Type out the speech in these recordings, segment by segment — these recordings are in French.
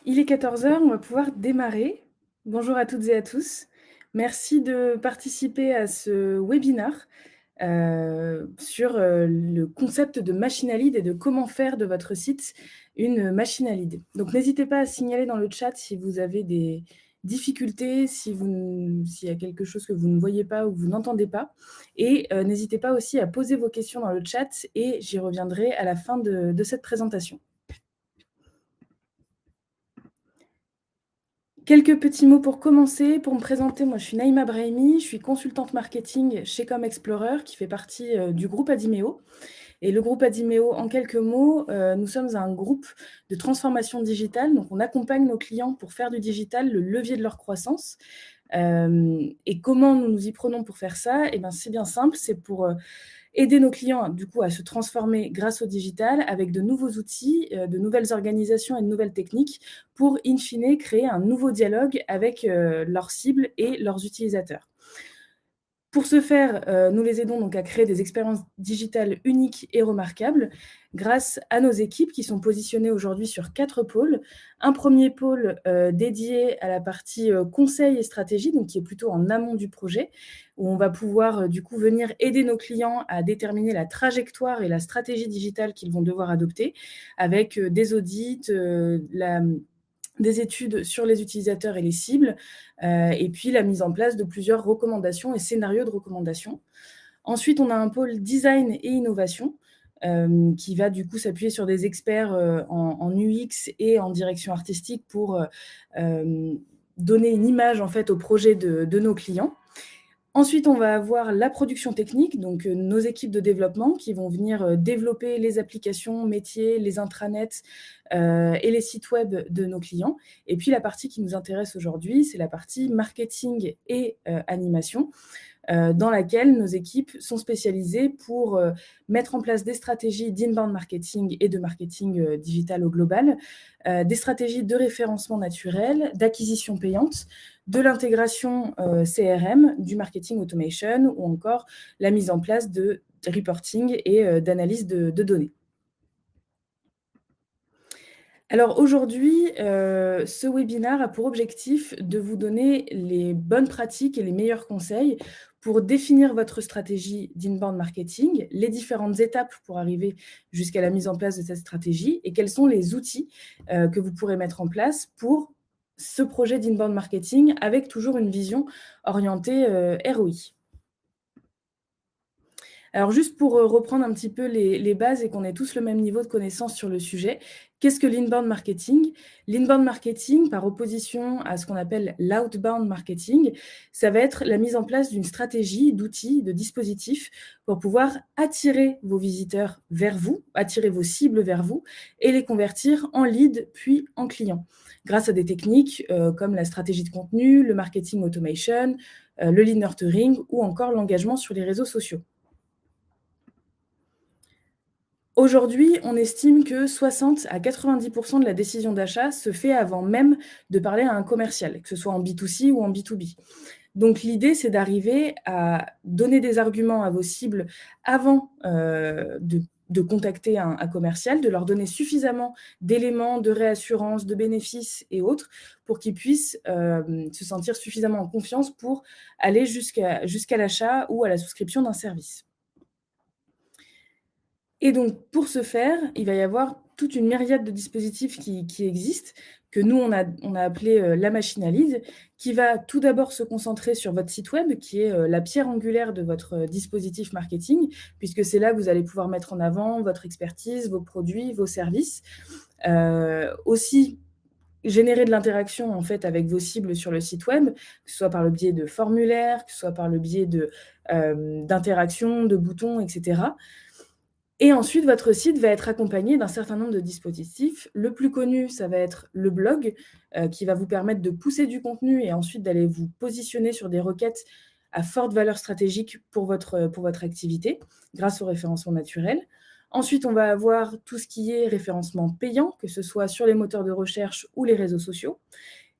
Il est 14 heures, on va pouvoir démarrer. Bonjour à toutes et à tous. Merci de participer à ce webinaire sur le concept de machine à lead et de comment faire de votre site une machine à lead. Donc n'hésitez pas à signaler dans le chat si vous avez des difficultés, s'il y a quelque chose que vous ne voyez pas ou que vous n'entendez pas. Et n'hésitez pas aussi à poser vos questions dans le chat et j'y reviendrai à la fin de cette présentation. Quelques petits mots pour commencer. Pour me présenter, moi je suis Naïma Brahimi, je suis consultante marketing chez Comexplorer qui fait partie du groupe Adimeo. Et le groupe Adimeo, en quelques mots, nous sommes un groupe de transformation digitale. Donc on accompagne nos clients pour faire du digital le levier de leur croissance. Et comment nous nous y prenons pour faire ça? Eh bien, c'est bien simple, c'est pour aider nos clients du coup à se transformer grâce au digital avec de nouveaux outils, de nouvelles organisations et de nouvelles techniques pour, in fine, créer un nouveau dialogue avec leurs cibles et leurs utilisateurs. Pour ce faire, nous les aidons donc à créer des expériences digitales uniques et remarquables grâce à nos équipes qui sont positionnées aujourd'hui sur 4 pôles. Un premier pôle dédié à la partie conseil et stratégie, donc qui est plutôt en amont du projet, où on va pouvoir du coup venir aider nos clients à déterminer la trajectoire et la stratégie digitale qu'ils vont devoir adopter avec des audits, des études sur les utilisateurs et les cibles, et puis la mise en place de plusieurs recommandations et scénarios de recommandations. Ensuite, on a un pôle design et innovation qui va du coup s'appuyer sur des experts en UX et en direction artistique pour donner une image en fait au projet de nos clients. Ensuite, on va avoir la production technique, donc nos équipes de développement qui vont venir développer les applications métiers, les intranets et les sites web de nos clients. Et puis la partie qui nous intéresse aujourd'hui, c'est la partie marketing et animation, dans laquelle nos équipes sont spécialisées pour mettre en place des stratégies d'inbound marketing et de marketing digital au global, des stratégies de référencement naturel, d'acquisition payante, de l'intégration CRM, du marketing automation ou encore la mise en place de reporting et d'analyse de données. Alors aujourd'hui, ce webinaire a pour objectif de vous donner les bonnes pratiques et les meilleurs conseils pour définir votre stratégie d'inbound marketing, les différentes étapes pour arriver jusqu'à la mise en place de cette stratégie et quels sont les outils que vous pourrez mettre en place pour ce projet d'inbound marketing avec toujours une vision orientée ROI. Alors juste pour reprendre un petit peu les bases et qu'on ait tous le même niveau de connaissance sur le sujet, qu'est-ce que l'inbound marketing? L'inbound marketing, par opposition à ce qu'on appelle l'outbound marketing, ça va être la mise en place d'une stratégie, d'outils, de dispositifs pour pouvoir attirer vos visiteurs vers vous, attirer vos cibles vers vous et les convertir en leads puis en clients grâce à des techniques comme la stratégie de contenu, le marketing automation, le lead nurturing ou encore l'engagement sur les réseaux sociaux. Aujourd'hui, on estime que 60 à 90% de la décision d'achat se fait avant même de parler à un commercial, que ce soit en B2C ou en B2B. Donc l'idée, c'est d'arriver à donner des arguments à vos cibles avant de contacter un commercial, de leur donner suffisamment d'éléments, de réassurance, de bénéfices et autres pour qu'ils puissent se sentir suffisamment en confiance pour aller jusqu'à l'achat ou à la souscription d'un service. Et donc, pour ce faire, il va y avoir toute une myriade de dispositifs qui existent, que nous, on a appelé la machine à lead, qui va tout d'abord se concentrer sur votre site web, qui est la pierre angulaire de votre dispositif marketing, puisque c'est là que vous allez pouvoir mettre en avant votre expertise, vos produits, vos services. Aussi, générer de l'interaction en fait avec vos cibles sur le site web, que ce soit par le biais de formulaires, que ce soit par le biais d'interactions, de boutons, etc. Et ensuite, votre site va être accompagné d'un certain nombre de dispositifs. Le plus connu, ça va être le blog, qui va vous permettre de pousser du contenu et ensuite d'aller vous positionner sur des requêtes à forte valeur stratégique pour votre activité, grâce au référencement naturel. Ensuite, on va avoir tout ce qui est référencement payant, que ce soit sur les moteurs de recherche ou les réseaux sociaux.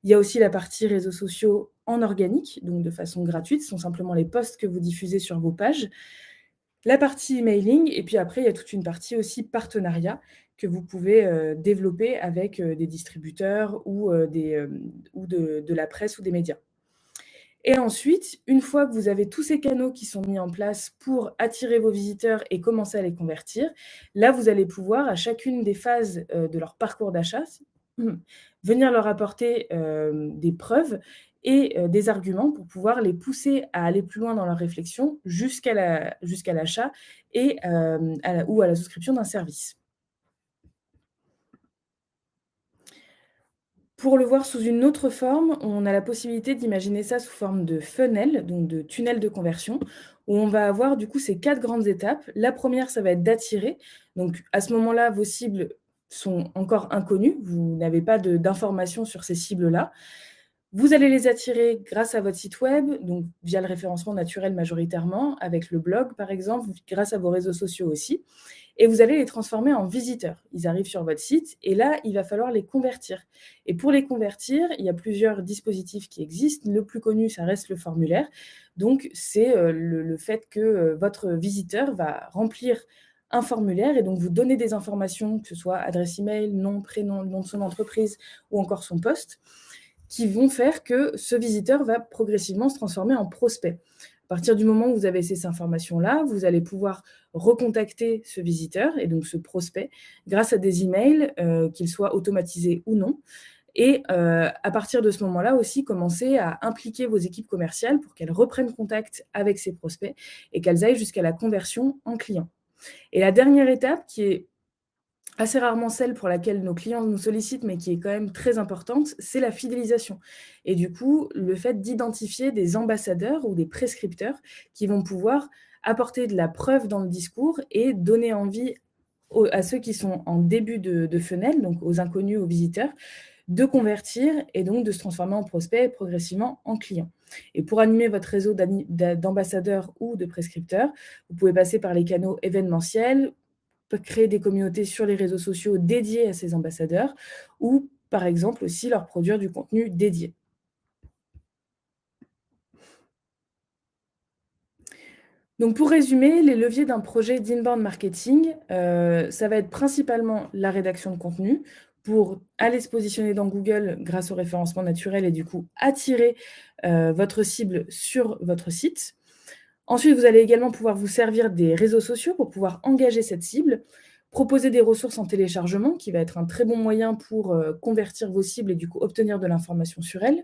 Il y a aussi la partie réseaux sociaux en organique, donc de façon gratuite, ce sont simplement les posts que vous diffusez sur vos pages. La partie emailing et puis après, il y a toute une partie aussi partenariat que vous pouvez, développer avec, des distributeurs ou de la presse ou des médias. Et ensuite, une fois que vous avez tous ces canaux qui sont mis en place pour attirer vos visiteurs et commencer à les convertir, là, vous allez pouvoir, à chacune des phases, de leur parcours d'achat, venir leur apporter, des preuves et des arguments pour pouvoir les pousser à aller plus loin dans leur réflexion jusqu'à l'achat et à la souscription d'un service. Pour le voir sous une autre forme, on a la possibilité d'imaginer ça sous forme de funnel, donc de tunnel de conversion, où on va avoir du coup ces 4 grandes étapes. La première, ça va être d'attirer. Donc à ce moment-là, vos cibles sont encore inconnues, vous n'avez pas d'informations sur ces cibles-là. Vous allez les attirer grâce à votre site web, donc via le référencement naturel majoritairement, avec le blog par exemple, grâce à vos réseaux sociaux aussi. Et vous allez les transformer en visiteurs. Ils arrivent sur votre site et là, il va falloir les convertir. Et pour les convertir, il y a plusieurs dispositifs qui existent. Le plus connu, ça reste le formulaire. Donc, c'est le fait que votre visiteur va remplir un formulaire et donc vous donner des informations, que ce soit adresse email, nom, prénom, nom de son entreprise ou encore son poste, qui vont faire que ce visiteur va progressivement se transformer en prospect. À partir du moment où vous avez ces informations-là, vous allez pouvoir recontacter ce visiteur et donc ce prospect grâce à des emails, qu'ils soient automatisés ou non. Et à partir de ce moment-là aussi, commencer à impliquer vos équipes commerciales pour qu'elles reprennent contact avec ces prospects et qu'elles aillent jusqu'à la conversion en client. Et la dernière étape qui est assez rarement celle pour laquelle nos clients nous sollicitent, mais qui est quand même très importante, c'est la fidélisation. Et du coup, le fait d'identifier des ambassadeurs ou des prescripteurs qui vont pouvoir apporter de la preuve dans le discours et donner envie à ceux qui sont en début de funnel, donc aux inconnus, aux visiteurs, de convertir et donc de se transformer en prospect et progressivement en client. Et pour animer votre réseau d'ambassadeurs ou de prescripteurs, vous pouvez passer par les canaux événementiels, créer des communautés sur les réseaux sociaux dédiées à ces ambassadeurs ou, par exemple, aussi leur produire du contenu dédié. Donc pour résumer, les leviers d'un projet d'inbound marketing, ça va être principalement la rédaction de contenu pour aller se positionner dans Google grâce au référencement naturel et du coup attirer, votre cible sur votre site. Ensuite, vous allez également pouvoir vous servir des réseaux sociaux pour pouvoir engager cette cible, proposer des ressources en téléchargement qui va être un très bon moyen pour, convertir vos cibles et du coup obtenir de l'information sur elles.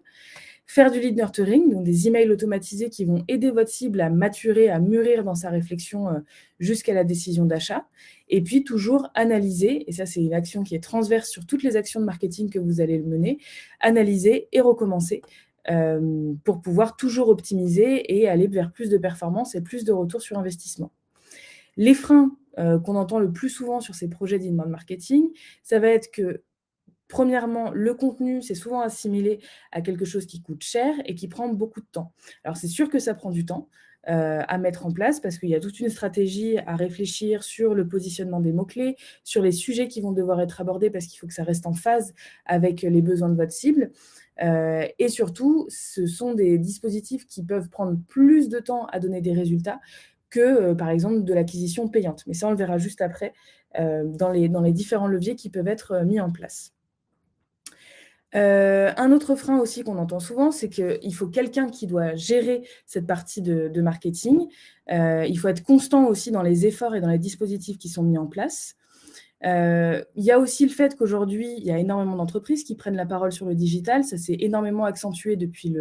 Faire du lead nurturing, donc des emails automatisés qui vont aider votre cible à maturer, à mûrir dans sa réflexion, jusqu'à la décision d'achat. Et puis toujours analyser, et ça c'est une action qui est transverse sur toutes les actions de marketing que vous allez mener, analyser et recommencer, pour pouvoir toujours optimiser et aller vers plus de performance et plus de retour sur investissement. Les freins, qu'on entend le plus souvent sur ces projets d'inbound marketing, ça va être que premièrement, le contenu, c'est souvent assimilé à quelque chose qui coûte cher et qui prend beaucoup de temps. Alors c'est sûr que ça prend du temps, à mettre en place parce qu'il y a toute une stratégie à réfléchir sur le positionnement des mots-clés, sur les sujets qui vont devoir être abordés parce qu'il faut que ça reste en phase avec les besoins de votre cible. Et surtout, ce sont des dispositifs qui peuvent prendre plus de temps à donner des résultats que, par exemple, de l'acquisition payante. Mais ça, on le verra juste après, dans les différents leviers qui peuvent être, mis en place. Un autre frein aussi qu'on entend souvent, c'est qu'il faut quelqu'un qui doit gérer cette partie de marketing. Il faut être constant aussi dans les efforts et dans les dispositifs qui sont mis en place. Il y a aussi le fait qu'aujourd'hui, il y a énormément d'entreprises qui prennent la parole sur le digital. Ça s'est énormément accentué depuis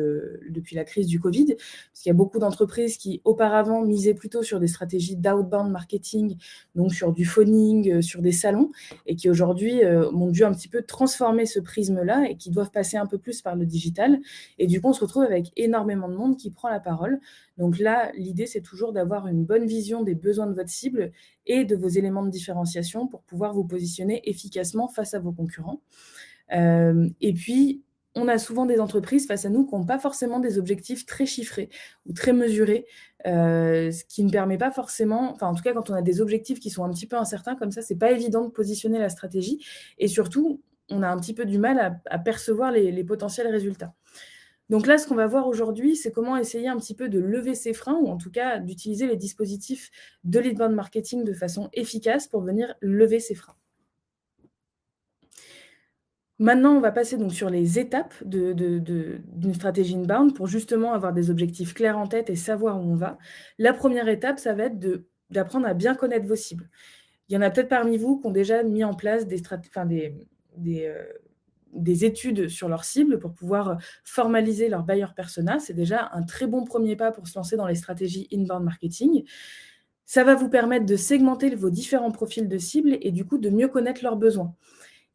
la crise du Covid, parce qu'il y a beaucoup d'entreprises qui, auparavant, misaient plutôt sur des stratégies d'outbound marketing, donc sur du phoning, sur des salons, et qui aujourd'hui ont dû un petit peu transformer ce prisme-là et qui doivent passer un peu plus par le digital. Et du coup, on se retrouve avec énormément de monde qui prend la parole. Donc là, l'idée, c'est toujours d'avoir une bonne vision des besoins de votre cible et de vos éléments de différenciation pour pouvoir vous positionner efficacement face à vos concurrents. Et puis, on a souvent des entreprises face à nous qui n'ont pas forcément des objectifs très chiffrés ou très mesurés, ce qui ne permet pas forcément, enfin en tout cas quand on a des objectifs qui sont un petit peu incertains comme ça, c'est pas évident de positionner la stratégie et surtout, on a un petit peu du mal à percevoir les potentiels résultats. Donc là, ce qu'on va voir aujourd'hui, c'est comment essayer un petit peu de lever ces freins ou en tout cas d'utiliser les dispositifs de l'inbound marketing de façon efficace pour venir lever ces freins. Maintenant, on va passer donc sur les étapes d'une stratégie inbound pour justement avoir des objectifs clairs en tête et savoir où on va. La première étape, ça va être d'apprendre à bien connaître vos cibles. Il y en a peut-être parmi vous qui ont déjà mis en place des, heu, des études sur leurs cibles pour pouvoir, formaliser leur buyer persona. C'est déjà un très bon premier pas pour se lancer dans les stratégies inbound marketing. Ça va vous permettre de segmenter vos différents profils de cibles et du coup de mieux connaître leurs besoins.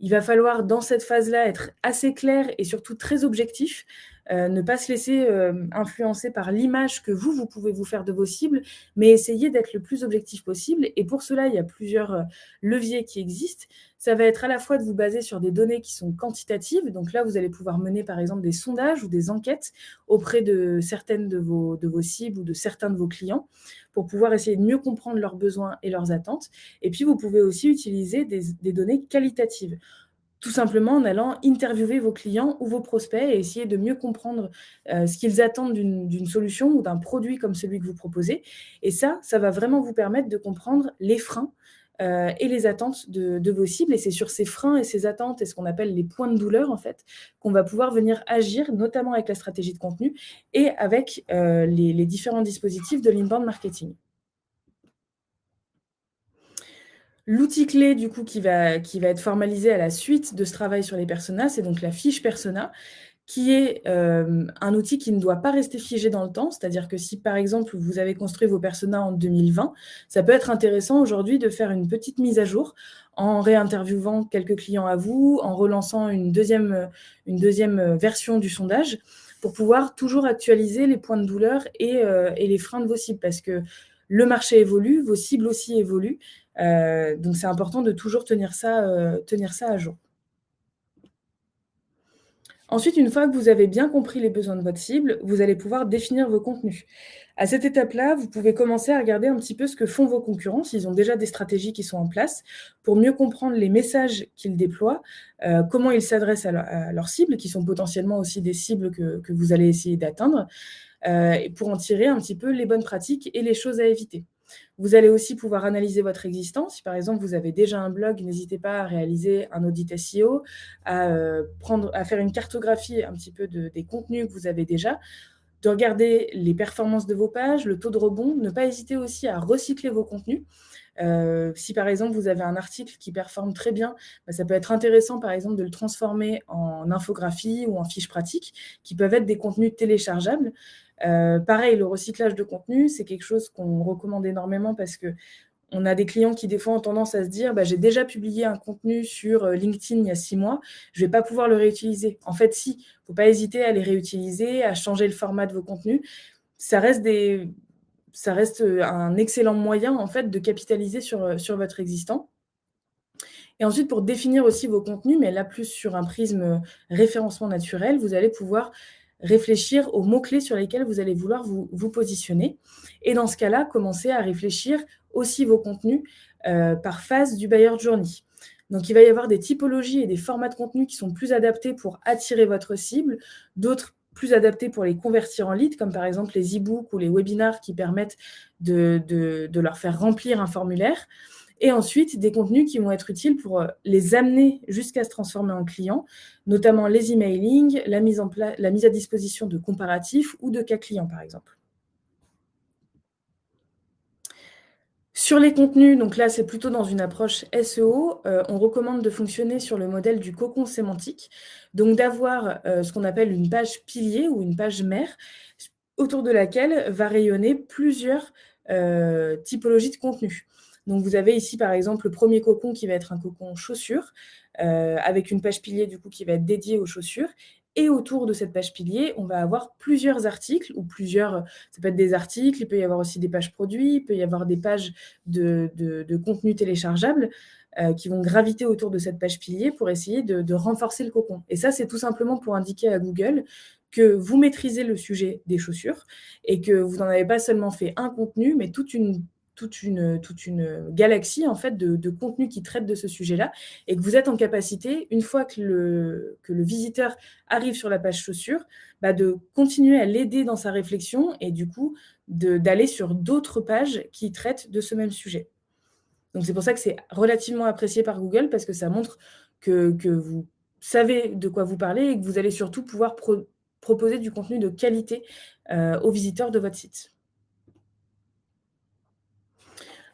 Il va falloir dans cette phase-là être assez clair et surtout très objectif, ne pas se laisser, influencer par l'image que vous pouvez vous faire de vos cibles, mais essayer d'être le plus objectif possible et pour cela, il y a plusieurs, leviers qui existent. Ça va être à la fois de vous baser sur des données qui sont quantitatives, donc là, vous allez pouvoir mener par exemple des sondages ou des enquêtes auprès de certaines de vos cibles ou de certains de vos clients, pour pouvoir essayer de mieux comprendre leurs besoins et leurs attentes. Et puis vous pouvez aussi utiliser des données qualitatives. Tout simplement en allant interviewer vos clients ou vos prospects et essayer de mieux comprendre, ce qu'ils attendent d'une solution ou d'un produit comme celui que vous proposez et ça va vraiment vous permettre de comprendre les freins, et les attentes de vos cibles et c'est sur ces freins et ces attentes et ce qu'on appelle les points de douleur, en fait, qu'on va pouvoir venir agir, notamment avec la stratégie de contenu et avec, les différents dispositifs de l'inbound marketing. L'outil clé du coup qui va être formalisé à la suite de ce travail sur les personas, c'est donc la fiche persona qui est, un outil qui ne doit pas rester figé dans le temps. C'est-à-dire que si, par exemple, vous avez construit vos personas en 2020, ça peut être intéressant aujourd'hui de faire une petite mise à jour en réinterviewant quelques clients à vous, en relançant une deuxième version du sondage pour pouvoir toujours actualiser les points de douleur et les freins de vos cibles. Parce que le marché évolue, vos cibles aussi évoluent, donc c'est important de toujours tenir ça à jour. Ensuite, une fois que vous avez bien compris les besoins de votre cible, vous allez pouvoir définir vos contenus. À cette étape-là, vous pouvez commencer à regarder un petit peu ce que font vos concurrents, s'ils ont déjà des stratégies qui sont en place, pour mieux comprendre les messages qu'ils déploient, comment ils s'adressent à leurs cibles, qui sont potentiellement aussi des cibles que vous allez essayer d'atteindre, et pour en tirer un petit peu les bonnes pratiques et les choses à éviter. Vous allez aussi pouvoir analyser votre existence. Si par exemple vous avez déjà un blog, n'hésitez pas à réaliser un audit SEO, à faire une cartographie un petit peu des contenus que vous avez déjà, de regarder les performances de vos pages, le taux de rebond, ne pas hésiter aussi à recycler vos contenus. Si par exemple vous avez un article qui performe très bien, bah, ça peut être intéressant par exemple de le transformer en infographie ou en fiche pratique, qui peuvent être des contenus téléchargeables. Pareil, le recyclage de contenu, c'est quelque chose qu'on recommande énormément parce qu'on a des clients qui des fois ont tendance à se dire: «Bah, j'ai déjà publié un contenu sur, LinkedIn il y a 6 mois, je ne vais pas pouvoir le réutiliser». En fait si, il ne faut pas hésiter à les réutiliser, à changer le format de vos contenus. Ça reste des ça reste, un excellent moyen en fait de capitaliser sur votre existant et ensuite pour définir aussi vos contenus, mais là plus sur un prisme, référencement naturel, vous allez pouvoir réfléchir aux mots-clés sur lesquels vous allez vouloir vous positionner et dans ce cas-là, commencer à réfléchir aussi vos contenus, par phase du buyer journey. Donc il va y avoir des typologies et des formats de contenu qui sont plus adaptés pour attirer votre cible, d'autres plus adaptés pour les convertir en lead, comme par exemple les e-books ou les webinars qui permettent de leur faire remplir un formulaire et ensuite des contenus qui vont être utiles pour, les amener jusqu'à se transformer en clients, notamment les emailing, la mise à disposition de comparatifs ou de cas clients, par exemple. Sur les contenus, donc là, c'est plutôt dans une approche SEO, on recommande de fonctionner sur le modèle du cocon sémantique, donc d'avoir, ce qu'on appelle une page pilier ou une page mère, autour de laquelle va rayonner plusieurs, typologies de contenus. Donc vous avez ici, par exemple, le premier cocon qui va être un cocon chaussures, avec une page pilier, du coup, qui va être dédiée aux chaussures et autour de cette page pilier, on va avoir plusieurs articles ou plusieurs, ça peut être des articles, il peut y avoir aussi des pages produits, il peut y avoir des pages de contenu téléchargeable, qui vont graviter autour de cette page pilier pour essayer de renforcer le cocon et ça, c'est tout simplement pour indiquer à Google que vous maîtrisez le sujet des chaussures et que vous n'en avez pas seulement fait un contenu, mais toute une toute une galaxie en fait de contenus qui traitent de ce sujet-là et que vous êtes en capacité, une fois que le visiteur arrive sur la page chaussures, bah, de continuer à l'aider dans sa réflexion et du coup d'aller sur d'autres pages qui traitent de ce même sujet. Donc c'est pour ça que c'est relativement apprécié par Google parce que ça montre que vous savez de quoi vous parlez et que vous allez surtout pouvoir proposer du contenu de qualité, aux visiteurs de votre site.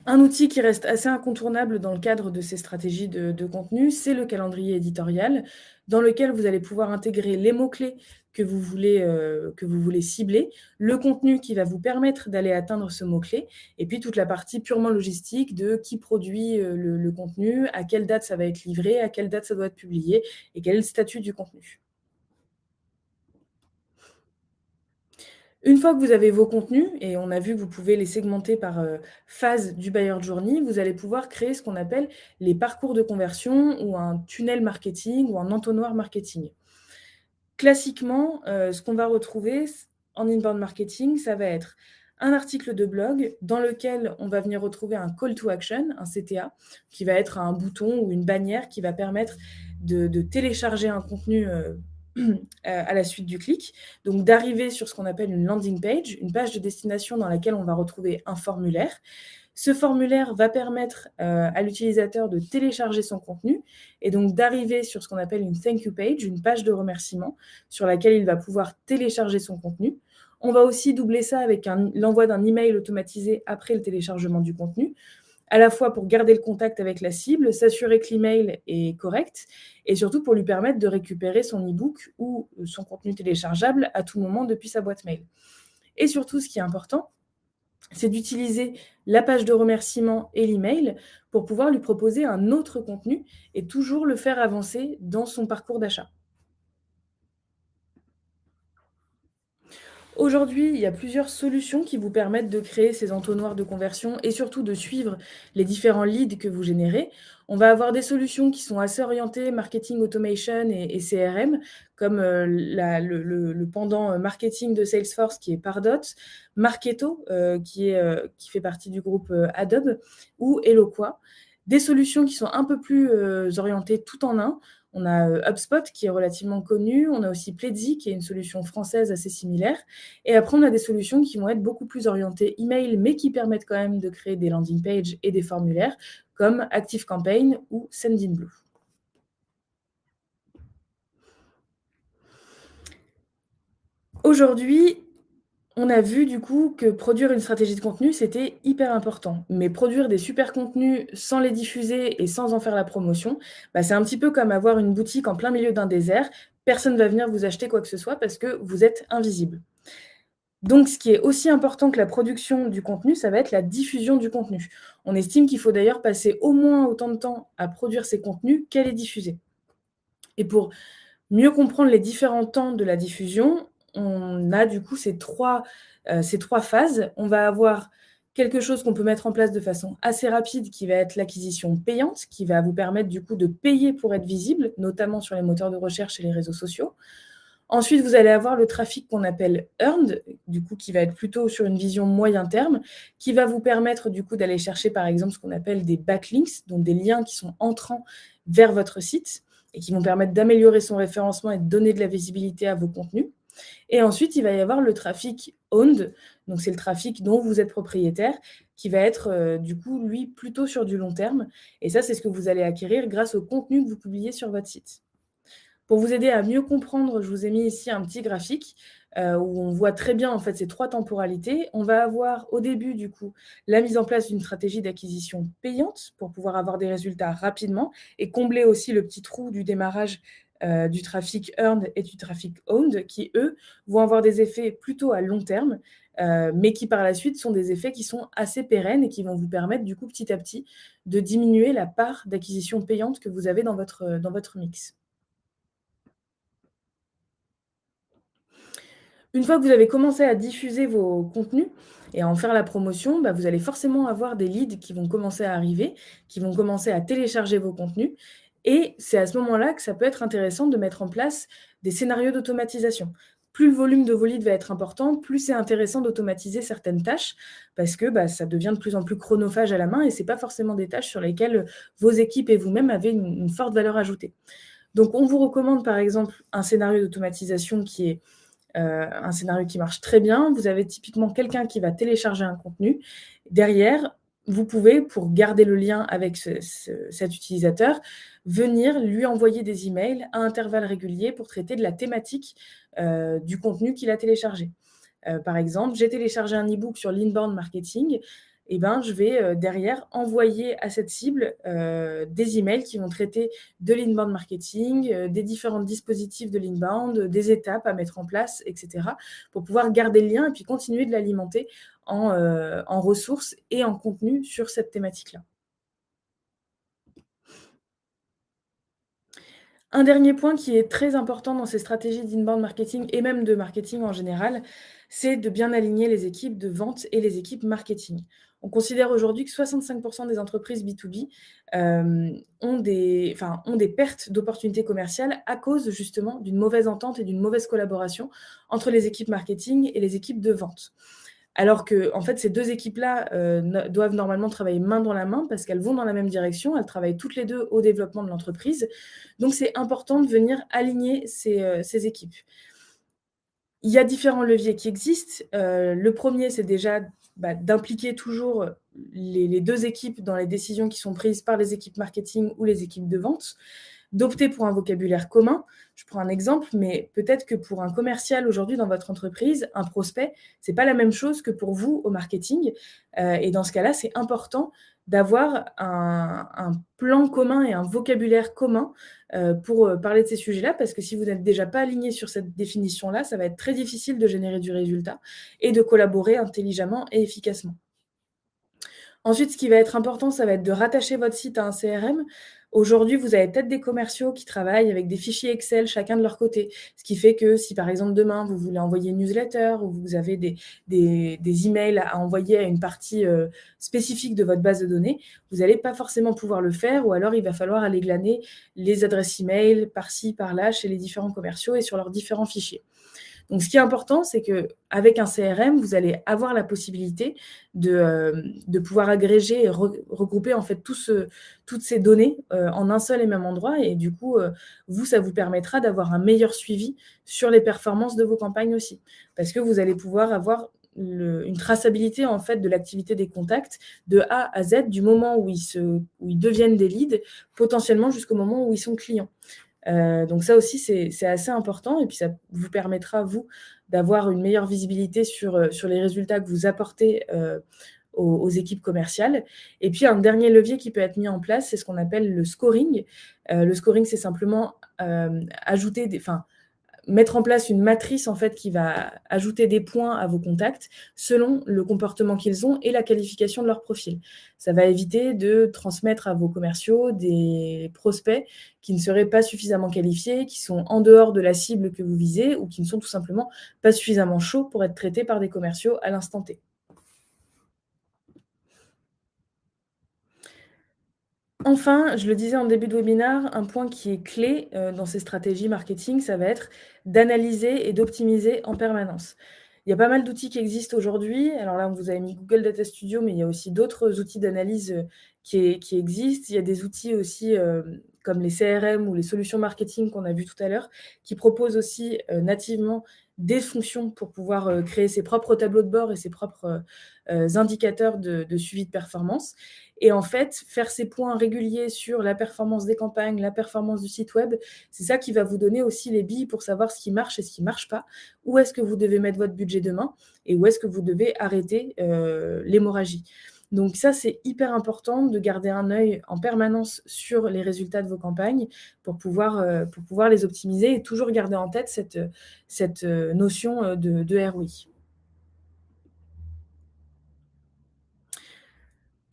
Un outil qui reste assez incontournable dans le cadre de ces stratégies de contenu, c'est le calendrier éditorial, dans lequel vous allez pouvoir intégrer les mots-clés que vous voulez cibler, le contenu qui va vous permettre d'aller atteindre ce mot-clé, et puis toute la partie purement logistique de qui produit, le contenu, à quelle date ça va être livré, à quelle date ça doit être publié et quel est le statut du contenu. Une fois que vous avez vos contenus et on a vu que vous pouvez les segmenter par, phase du buyer journey, vous allez pouvoir créer ce qu'on appelle les parcours de conversion ou un tunnel marketing ou un entonnoir marketing. Classiquement, ce qu'on va retrouver en inbound marketing, ça va être un article de blog dans lequel on va venir retrouver un call to action, un CTA, qui va être un bouton ou une bannière qui va permettre de télécharger un contenu, à la suite du clic. Donc d'arriver sur ce qu'on appelle une landing page, une page de destination dans laquelle on va retrouver un formulaire. Ce formulaire va permettre, à l'utilisateur de télécharger son contenu et donc d'arriver sur ce qu'on appelle une thank you page, une page de remerciement sur laquelle il va pouvoir télécharger son contenu. On va aussi doubler ça avec l'envoi d'un email automatisé après le téléchargement du contenu, à la fois pour garder le contact avec la cible, s'assurer que l'email est correct et surtout pour lui permettre de récupérer son e-book ou son contenu téléchargeable à tout moment depuis sa boîte mail. Et surtout, ce qui est important, c'est d'utiliser la page de remerciement et l'email pour pouvoir lui proposer un autre contenu et toujours le faire avancer dans son parcours d'achat. Aujourd'hui, il y a plusieurs solutions qui vous permettent de créer ces entonnoirs de conversion et surtout de suivre les différents leads que vous générez. On va avoir des solutions qui sont assez orientées marketing automation et CRM, comme le pendant marketing de Salesforce qui est Pardot, Marketo qui fait partie du groupe Adobe ou Eloqua. Des solutions qui sont un peu plus orientées tout en un. On a HubSpot qui est relativement connu, on a aussi Pledzi qui est une solution française assez similaire. Et après, on a des solutions qui vont être beaucoup plus orientées email, mais qui permettent quand même de créer des landing pages et des formulaires, comme ActiveCampaign ou Sendinblue. Aujourd'hui, on a vu du coup que produire une stratégie de contenu, c'était hyper important. Mais produire des super contenus sans les diffuser et sans en faire la promotion, bah, c'est un petit peu comme avoir une boutique en plein milieu d'un désert. Personne ne va venir vous acheter quoi que ce soit parce que vous êtes invisible. Donc ce qui est aussi important que la production du contenu, ça va être la diffusion du contenu. On estime qu'il faut d'ailleurs passer au moins autant de temps à produire ces contenus qu'à les diffuser. Et pour mieux comprendre les différents temps de la diffusion, on a du coup ces trois phases. On va avoir quelque chose qu'on peut mettre en place de façon assez rapide qui va être l'acquisition payante, qui va vous permettre du coup de payer pour être visible, notamment sur les moteurs de recherche et les réseaux sociaux. Ensuite, vous allez avoir le trafic qu'on appelle earned, du coup, qui va être plutôt sur une vision moyen terme, qui va vous permettre du coup d'aller chercher par exemple ce qu'on appelle des backlinks, donc des liens qui sont entrants vers votre site et qui vont permettre d'améliorer son référencement et de donner de la visibilité à vos contenus. Et ensuite, il va y avoir le trafic owned, donc c'est le trafic dont vous êtes propriétaire, qui va être du coup, lui, plutôt sur du long terme. Et ça, c'est ce que vous allez acquérir grâce au contenu que vous publiez sur votre site. Pour vous aider à mieux comprendre, je vous ai mis ici un petit graphique, où on voit très bien en fait ces 3 temporalités. On va avoir au début du coup la mise en place d'une stratégie d'acquisition payante pour pouvoir avoir des résultats rapidement et combler aussi le petit trou du démarrage, du trafic earned et du trafic owned qui, eux, vont avoir des effets plutôt à long terme, mais qui par la suite sont des effets qui sont assez pérennes et qui vont vous permettre du coup petit à petit de diminuer la part d'acquisition payante que vous avez dans votre mix. Une fois que vous avez commencé à diffuser vos contenus et à en faire la promotion, bah, vous allez forcément avoir des leads qui vont commencer à arriver, qui vont commencer à télécharger vos contenus et c'est à ce moment-là que ça peut être intéressant de mettre en place des scénarios d'automatisation. plus le volume de vos leads va être important, plus c'est intéressant d'automatiser certaines tâches parce que, ça devient de plus en plus chronophage à la main et c'est pas forcément des tâches sur lesquelles, vos équipes et vous-même avez une forte valeur ajoutée. Donc on vous recommande par exemple un scénario d'automatisation qui est, un scénario qui marche très bien. Vous avez typiquement quelqu'un qui va télécharger un contenu. Derrière, vous pouvez, pour garder le lien avec cet utilisateur, venir lui envoyer des emails à intervalles réguliers pour traiter de la thématique, du contenu qu'il a téléchargé. Par exemple, j'ai téléchargé un e-book sur l'inbound marketing et ben, je vais, derrière envoyer à cette cible, des emails qui vont traiter de l'inbound marketing, des différents dispositifs de l'inbound, des étapes à mettre en place et cetera, pour pouvoir garder le lien et puis continuer de l'alimenter en ressources et en contenu sur cette thématique-là. Un dernier point qui est très important dans ces stratégies d'inbound marketing et même de marketing en général, c'est de bien aligner les équipes de vente et les équipes marketing. On considère aujourd'hui que 65 des entreprises B2B, ont des pertes d'opportunités commerciales à cause justement d'une mauvaise entente et d'une mauvaise collaboration entre les équipes marketing et les équipes de vente. Alors que, en fait, ces 2 équipes-là, no doivent normalement travailler main dans la main parce qu'elles vont dans la même direction. Elles travaillent toutes les 2 au développement de l'entreprise. Donc c'est important de venir aligner ces équipes. Il y a différents leviers qui existent. Le premier, c'est déjà, d'impliquer toujours, les 2 équipes dans les décisions qui sont prises par les équipes marketing ou les équipes de vente. D'opter pour un vocabulaire commun. Je prends un exemple, mais peut-être que pour un commercial aujourd'hui dans votre entreprise, un prospect, c'est pas la même chose que pour vous au marketing. Et dans ce cas-là, c'est important d'avoir un plan commun et un vocabulaire commun, pour, parler de ces sujets-là. Parce que si vous n'êtes déjà pas aligné sur cette définition-là, ça va être très difficile de générer du résultat et de collaborer intelligemment et efficacement. Ensuite, ce qui va être important, ça va être de rattacher votre site à un CRM. Aujourd'hui, vous avez peut-être des commerciaux qui travaillent avec des fichiers Excel chacun de leur côté. Ce qui fait que si, par exemple, demain, vous voulez envoyer une newsletter ou vous avez des emails à envoyer à une partie, spécifique de votre base de données, vous n'allez pas forcément pouvoir le faire ou alors il va falloir aller glaner les adresses email par-ci, par-là chez les différents commerciaux et sur leurs différents fichiers. Donc, ce qui est important, c'est qu'avec un CRM, vous allez avoir la possibilité de pouvoir agréger et regrouper en fait toutes ces données en un seul et même endroit. Et du coup, vous, ça vous permettra d'avoir un meilleur suivi sur les performances de vos campagnes aussi. Parce que vous allez pouvoir avoir une traçabilité en fait de l'activité des contacts de A à Z, du moment où ils deviennent des leads, potentiellement jusqu'au moment où ils sont clients. Donc ça aussi, c'est assez important et puis ça vous permettra, vous, d'avoir une meilleure visibilité sur les résultats que vous apportez, aux équipes commerciales. Et puis un dernier levier qui peut être mis en place, c'est ce qu'on appelle le scoring. Le scoring, c'est simplement, ajouter mettre en place une matrice en fait qui va ajouter des points à vos contacts selon le comportement qu'ils ont et la qualification de leur profil. Ça va éviter de transmettre à vos commerciaux des prospects qui ne seraient pas suffisamment qualifiés, qui sont en dehors de la cible que vous visez ou qui ne sont tout simplement pas suffisamment chauds pour être traités par des commerciaux à l'instant T. Enfin, je le disais en début de webinaire, un point qui est clé, dans ces stratégies marketing, ça va être d'analyser et d'optimiser en permanence. Il y a pas mal d'outils qui existent aujourd'hui. Alors là, on vous avez mis Google Data Studio, mais il y a aussi d'autres outils d'analyse, qui existent. Il y a des outils aussi, comme les CRM ou les solutions marketing qu'on a vues tout à l'heure, qui proposent aussi, nativement des fonctions pour pouvoir, créer ses propres tableaux de bord et ses propres, indicateurs de suivi de performance. Et en fait, faire ces points réguliers sur la performance des campagnes, la performance du site web, c'est ça qui va vous donner aussi les billes pour savoir ce qui marche et ce qui ne marche pas. Où est-ce que vous devez mettre votre budget demain et où est-ce que vous devez arrêter, l'hémorragie. Donc ça, c'est hyper important de garder un œil en permanence sur les résultats de vos campagnes pour pouvoir les optimiser et toujours garder en tête cette notion, de ROI.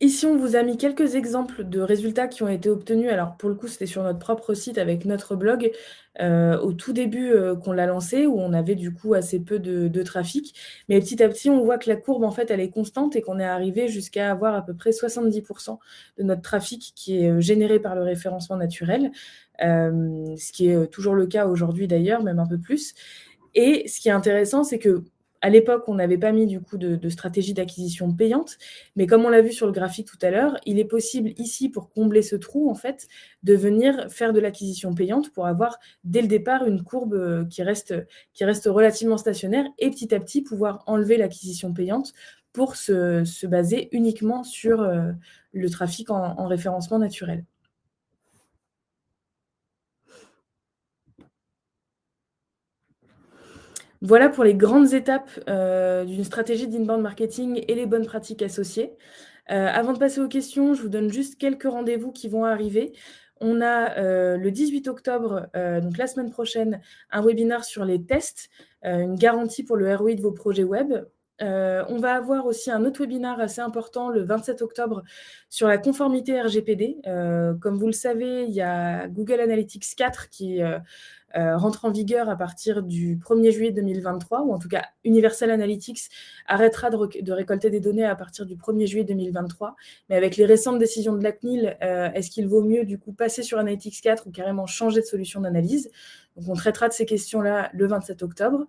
Ici, on vous a mis quelques exemples de résultats qui ont été obtenus. Alors, pour le coup, c'était sur notre propre site avec notre blog, au tout début, qu'on l'a lancé, où on avait du coup assez peu de trafic. Mais petit à petit, on voit que la courbe, en fait, elle est constante et qu'on est arrivé jusqu'à avoir à peu près 70 de notre trafic qui est, généré par le référencement naturel, ce qui est, toujours le cas aujourd'hui d'ailleurs, même un peu plus. Et ce qui est intéressant, c'est qu'à l'époque, on n'avait pas mis du coup de stratégie d'acquisition payante, mais comme on l'a vu sur le graphique tout à l'heure, il est possible ici, pour combler ce trou, en fait, de venir faire de l'acquisition payante pour avoir dès le départ une courbe qui reste relativement stationnaire et petit à petit pouvoir enlever l'acquisition payante pour se baser uniquement sur le trafic en référencement naturel. Voilà pour les grandes étapes d'une stratégie d'inbound marketing et les bonnes pratiques associées. Avant de passer aux questions, je vous donne juste quelques rendez-vous qui vont arriver. On a, le 18 octobre, donc la semaine prochaine, un webinaire sur les tests, une garantie pour le ROI de vos projets web. On va avoir aussi un autre webinaire assez important le 27 octobre sur la conformité RGPD. Comme vous le savez, il y a Google Analytics 4 qui, rentre en vigueur à partir du 1er juillet 2023, ou en tout cas Universal Analytics arrêtera de récolter des données à partir du 1er juillet 2023. Mais avec les récentes décisions de la CNIL, est-ce qu'il vaut mieux du coup passer sur Analytics 4 ou carrément changer de solution d'analyse? Donc on traitera de ces questions-là le 27 octobre.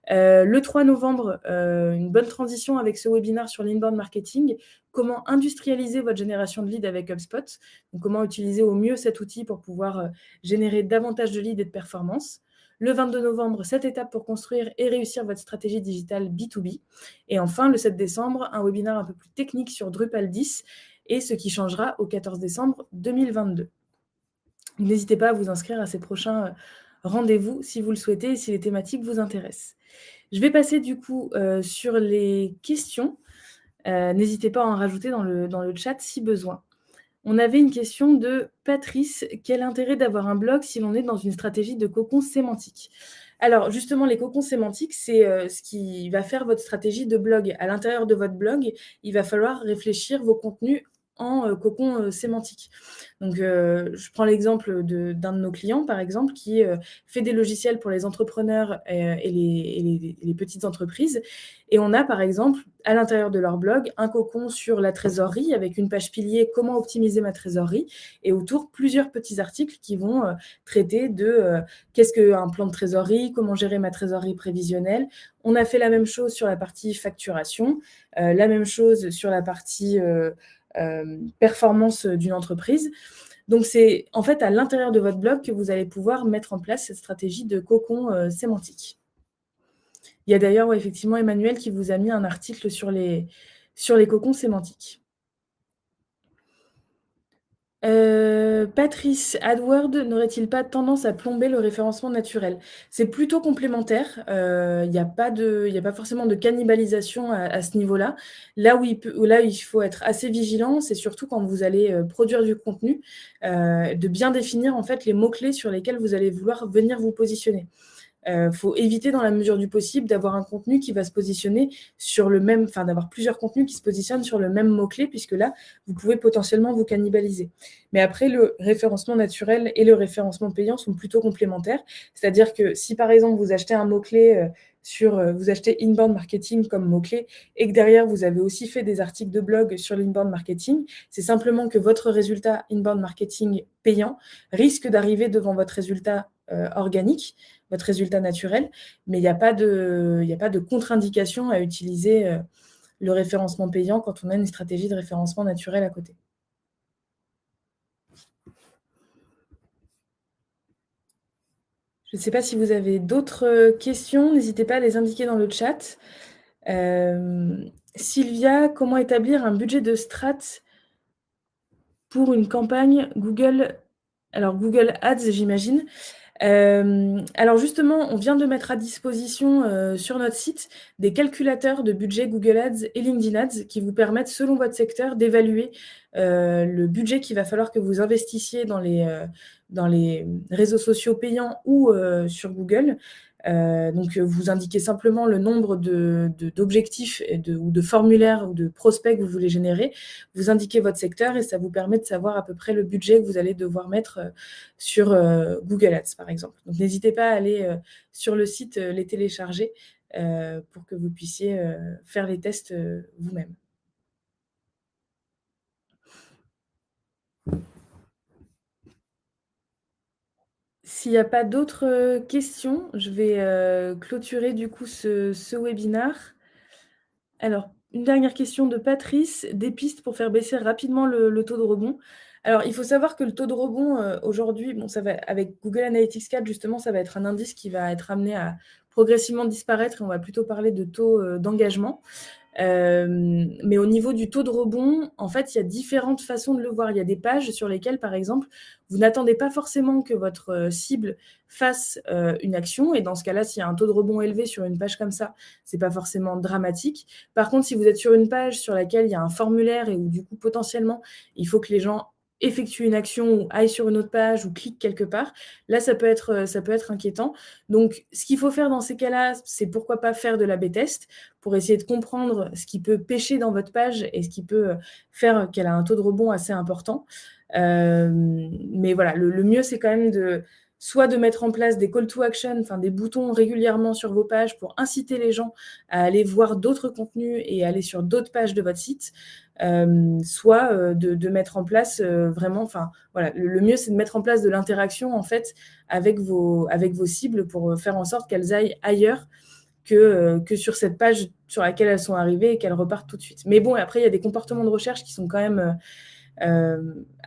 Le 3 novembre, une bonne transition avec ce webinaire sur l'inbound marketing. Comment industrialiser votre génération de leads avec HubSpot. Donc, comment utiliser au mieux cet outil pour pouvoir générer davantage de leads et de performances. Le 22 novembre, cette étape pour construire et réussir votre stratégie digitale B2B. Et enfin, le 7 décembre, un webinaire un peu plus technique sur Drupal 10 et ce qui changera au 14 décembre 2022. N'hésitez pas à vous inscrire à ces prochains rendez-vous si vous le souhaitez et si les thématiques vous intéressent. Je vais passer du coup sur les questions. N'hésitez pas à en rajouter dans le chat si besoin. On avait une question de Patrice. Quel intérêt d'avoir un blog si l'on est dans une stratégie de cocon sémantique? Alors justement, les cocons sémantiques, c'est ce qui va faire votre stratégie de blog. À l'intérieur de votre blog, il va falloir réfléchir vos contenus en cocon sémantique. Donc, je prends l'exemple d'un de nos clients, par exemple, qui fait des logiciels pour les entrepreneurs et les petites entreprises. Et on a, par exemple, à l'intérieur de leur blog, un cocon sur la trésorerie avec une page pilier «Comment optimiser ma trésorerie» et autour, plusieurs petits articles qui vont traiter de qu'est-ce qu'un plan de trésorerie, comment gérer ma trésorerie prévisionnelle. On a fait la même chose sur la partie facturation, la même chose sur la partie performance d'une entreprise. Donc, c'est en fait à l'intérieur de votre blog que vous allez pouvoir mettre en place cette stratégie de cocon sémantique. Il y a d'ailleurs, ouais, effectivement, Emmanuel qui vous a mis un article sur les cocons sémantiques. Patrice, AdWords n'aurait-il pas tendance à plomber le référencement naturel? C'est plutôt complémentaire, il y a pas forcément de cannibalisation à ce niveau-là. Là où il faut être assez vigilant, c'est surtout quand vous allez, produire du contenu, de bien définir en fait les mots-clés sur lesquels vous allez vouloir venir vous positionner. Faut éviter dans la mesure du possible d'avoir un contenu qui va se positionner sur le même, enfin d'avoir plusieurs contenus qui se positionnent sur le même mot-clé, puisque là, vous pouvez potentiellement vous cannibaliser. Mais après, le référencement naturel et le référencement payant sont plutôt complémentaires. C'est-à-dire que si par exemple vous achetez un mot-clé vous achetez inbound marketing comme mot-clé et que derrière vous avez aussi fait des articles de blog sur l'inbound marketing, c'est simplement que votre résultat inbound marketing payant risque d'arriver devant votre résultat organique, votre résultat naturel, mais il n'y a pas de contre-indication à utiliser le référencement payant quand on a une stratégie de référencement naturel à côté. Je ne sais pas si vous avez d'autres questions, n'hésitez pas à les indiquer dans le chat. Sylvia, comment établir un budget de strat pour une campagne Google? Alors Google Ads, j'imagine. Alors justement, on vient de mettre à disposition, sur notre site, des calculateurs de budget Google Ads et LinkedIn Ads qui vous permettent, selon votre secteur, d'évaluer, le budget qu'il va falloir que vous investissiez dans les réseaux sociaux payants ou, sur Google. Donc, vous indiquez simplement le nombre d'objectifs ou de formulaires ou de prospects que vous voulez générer. Vous indiquez votre secteur et ça vous permet de savoir à peu près le budget que vous allez devoir mettre, sur Google Ads, par exemple. Donc, n'hésitez pas à aller sur le site, les télécharger pour que vous puissiez faire les tests vous-même. S'il n'y a pas d'autres questions, je vais clôturer du coup ce webinaire. Alors, une dernière question de Patrice. Des pistes pour faire baisser rapidement le taux de rebond. Alors, il faut savoir que le taux de rebond, aujourd'hui, bon, ça va, avec Google Analytics 4, justement, ça va être un indice qui va être amené à progressivement disparaître et on va plutôt parler de taux d'engagement. Mais au niveau du taux de rebond, en fait, il y a différentes façons de le voir. Il y a des pages sur lesquelles, par exemple, vous n'attendez pas forcément que votre cible fasse une action. Et dans ce cas-là, s'il y a un taux de rebond élevé sur une page comme ça, c'est pas forcément dramatique. Par contre, si vous êtes sur une page sur laquelle il y a un formulaire et où du coup, potentiellement, il faut que les gens effectuent une action ou aillent sur une autre page ou cliquent quelque part, là, ça peut être inquiétant. Donc, ce qu'il faut faire dans ces cas-là, c'est pourquoi pas faire de l'A/B test pour essayer de comprendre ce qui peut pêcher dans votre page et ce qui peut faire qu'elle a un taux de rebond assez important. Mais voilà, le mieux, c'est quand même soit de mettre en place des call to action, enfin des boutons régulièrement sur vos pages pour inciter les gens à aller voir d'autres contenus et aller sur d'autres pages de votre site, soit de mettre en place vraiment, enfin voilà, le mieux c'est de mettre en place de l'interaction en fait avec vos cibles pour faire en sorte qu'elles aillent ailleurs que sur cette page sur laquelle elles sont arrivées et qu'elles repartent tout de suite. Mais bon, après il y a des comportements de recherche qui sont quand même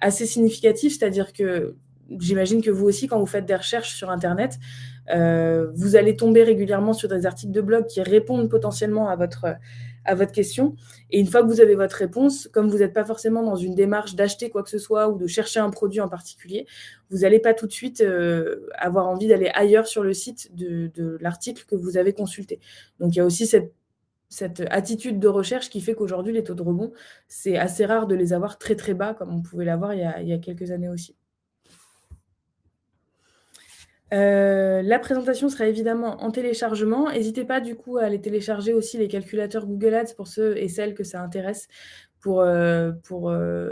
assez significatifs, c'est-à-dire que j'imagine que vous aussi, quand vous faites des recherches sur Internet, vous allez tomber régulièrement sur des articles de blog qui répondent potentiellement à votre question. Et une fois que vous avez votre réponse, comme vous n'êtes pas forcément dans une démarche d'acheter quoi que ce soit ou de chercher un produit en particulier, vous n'allez pas tout de suite avoir envie d'aller ailleurs sur le site de l'article que vous avez consulté. Donc il y a aussi cette attitude de recherche qui fait qu'aujourd'hui, les taux de rebond, c'est assez rare de les avoir très très bas comme on pouvait l'avoir il y a quelques années aussi. La présentation sera évidemment en téléchargement. N'hésitez pas du coup à aller télécharger aussi les calculateurs Google Ads pour ceux et celles que ça intéresse pour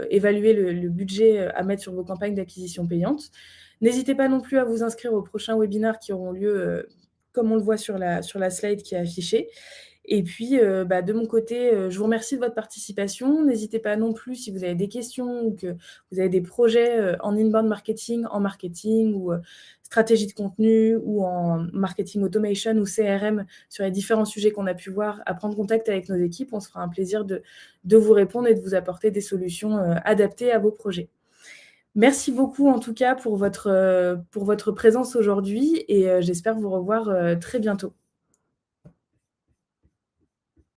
évaluer le budget à mettre sur vos campagnes d'acquisition payantes. N'hésitez pas non plus à vous inscrire aux prochains webinaires qui auront lieu, comme on le voit sur la slide qui est affichée. Et puis, de mon côté, je vous remercie de votre participation. N'hésitez pas non plus, si vous avez des questions ou que vous avez des projets en inbound marketing, en marketing ou stratégie de contenu ou en marketing automation ou CRM sur les différents sujets qu'on a pu voir, à prendre contact avec nos équipes. On se fera un plaisir de vous répondre et de vous apporter des solutions adaptées à vos projets. Merci beaucoup en tout cas pour votre présence aujourd'hui et j'espère vous revoir très bientôt.